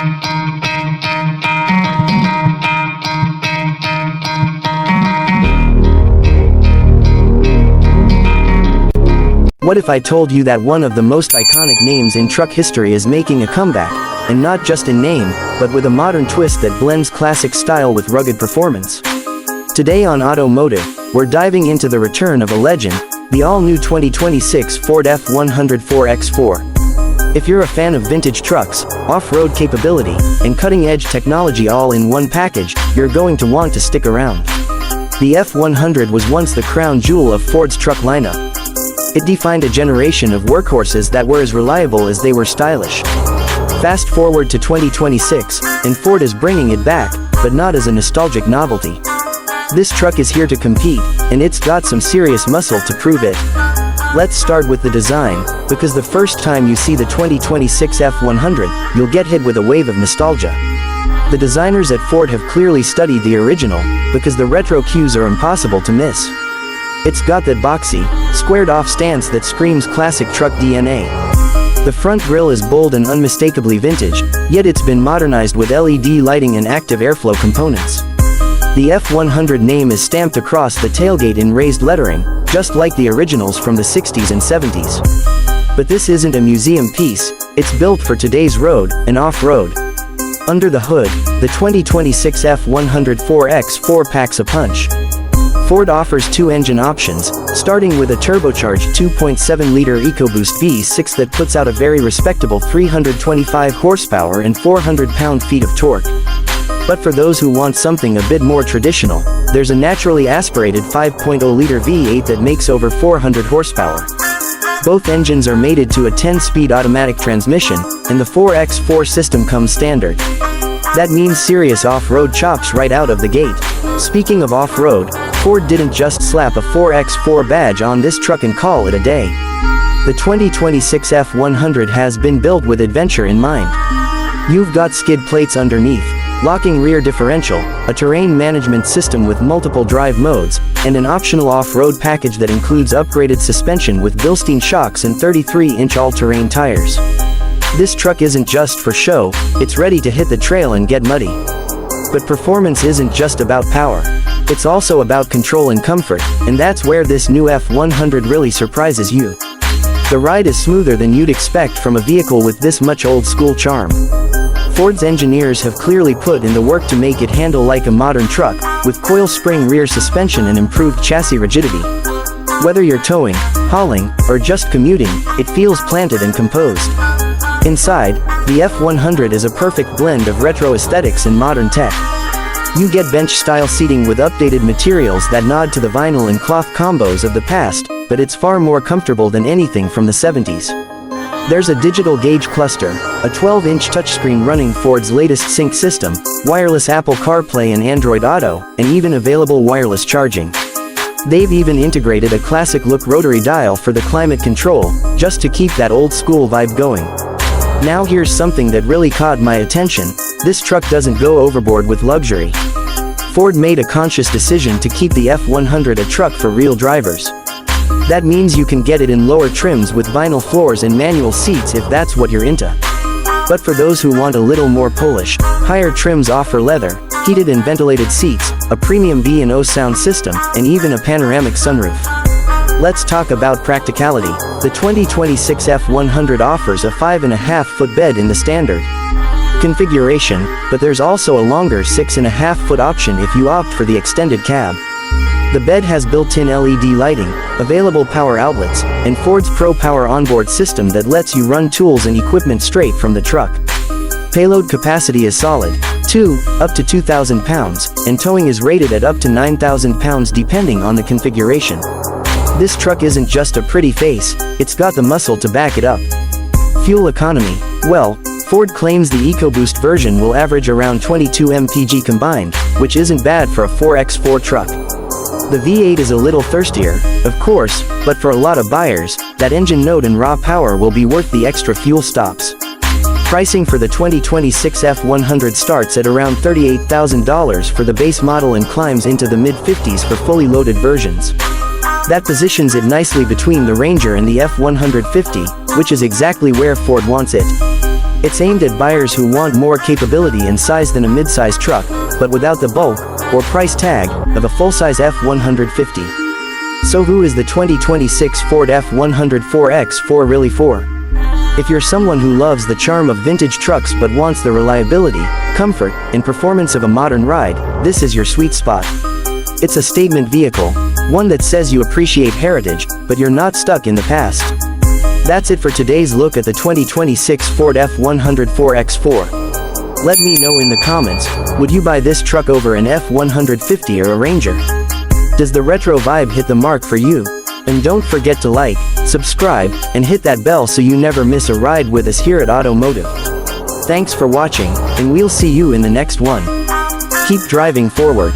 What if I told you that one of the most iconic names in truck history is making a comeback, and not just in name, but with a modern twist that blends classic style with rugged performance? Today on Automotive, we're diving into the return of a legend, the all-new 2026 Ford F100 4x4. If you're a fan of vintage trucks, off-road capability, and cutting-edge technology all in one package, you're going to want to stick around. The F100 was once the crown jewel of Ford's truck lineup. It defined a generation of workhorses that were as reliable as they were stylish. Fast forward to 2026, and Ford is bringing it back, but not as a nostalgic novelty. This truck is here to compete, and it's got some serious muscle to prove it. Let's start with the design, because the first time you see the 2026 F100, you'll get hit with a wave of nostalgia. The designers at Ford have clearly studied the original, because the retro cues are impossible to miss. It's got that boxy, squared-off stance that screams classic truck DNA. The front grille is bold and unmistakably vintage, yet it's been modernized with LED lighting and active airflow components. The F100 name is stamped across the tailgate in raised lettering, just like the originals from the 60s and 70s. But this isn't a museum piece, it's built for today's road and off-road. Under the hood, the 2026 F100 4x4 packs a punch. Ford offers two engine options, starting with a turbocharged 2.7-liter EcoBoost V6 that puts out a very respectable 325 horsepower and 400 pound-feet of torque. But for those who want something a bit more traditional, there's a naturally aspirated 5.0-liter V8 that makes over 400 horsepower. Both engines are mated to a 10-speed automatic transmission, and the 4x4 system comes standard. That means serious off-road chops right out of the gate. Speaking of off-road, Ford didn't just slap a 4x4 badge on this truck and call it a day. The 2026 F100 has been built with adventure in mind. You've got skid plates underneath, locking rear differential, a terrain management system with multiple drive modes, and an optional off-road package that includes upgraded suspension with Bilstein shocks and 33-inch all-terrain tires. This truck isn't just for show, it's ready to hit the trail and get muddy. But performance isn't just about power. It's also about control and comfort, and that's where this new F100 really surprises you. The ride is smoother than you'd expect from a vehicle with this much old-school charm. Ford's engineers have clearly put in the work to make it handle like a modern truck, with coil spring rear suspension and improved chassis rigidity. Whether you're towing, hauling, or just commuting, it feels planted and composed. Inside, the F100 is a perfect blend of retro aesthetics and modern tech. You get bench-style seating with updated materials that nod to the vinyl and cloth combos of the past, but it's far more comfortable than anything from the 70s. There's a digital gauge cluster, a 12-inch touchscreen running Ford's latest sync system, wireless Apple CarPlay and Android Auto, and even available wireless charging. They've even integrated a classic-look rotary dial for the climate control, just to keep that old-school vibe going. Now here's something that really caught my attention: this truck doesn't go overboard with luxury. Ford made a conscious decision to keep the F100 a truck for real drivers. That means you can get it in lower trims with vinyl floors and manual seats if that's what you're into. But for those who want a little more polish, higher trims offer leather, heated and ventilated seats, a premium B&O sound system, and even a panoramic sunroof. Let's talk about practicality. The 2026 F100 offers a 5.5-foot bed in the standard configuration, but there's also a longer 6.5-foot option if you opt for the extended cab. The bed has built-in LED lighting, available power outlets, and Ford's Pro Power onboard system that lets you run tools and equipment straight from the truck. Payload capacity is solid, up to 2,000 pounds, and towing is rated at up to 9,000 pounds depending on the configuration. This truck isn't just a pretty face, it's got the muscle to back it up. Fuel economy: well, Ford claims the EcoBoost version will average around 22 mpg combined, which isn't bad for a 4x4 truck. The V8 is a little thirstier, of course, but for a lot of buyers, that engine note and raw power will be worth the extra fuel stops. Pricing for the 2026 F100 starts at around $38,000 for the base model and climbs into the mid-50s for fully loaded versions. That positions it nicely between the Ranger and the F150, which is exactly where Ford wants it. It's aimed at buyers who want more capability and size than a mid-size truck, but without the bulk, or price tag, of a full-size F-150. So who is the 2026 Ford F100 4x4 really for? If you're someone who loves the charm of vintage trucks but wants the reliability, comfort, and performance of a modern ride, this is your sweet spot. It's a statement vehicle, one that says you appreciate heritage, but you're not stuck in the past. That's it for today's look at the 2026 Ford F100 4x4. Let me know in the comments, would you buy this truck over an F150 or a Ranger? Does the retro vibe hit the mark for you? And don't forget to like, subscribe, and hit that bell so you never miss a ride with us here at Automotive. Thanks for watching, and we'll see you in the next one. Keep driving forward.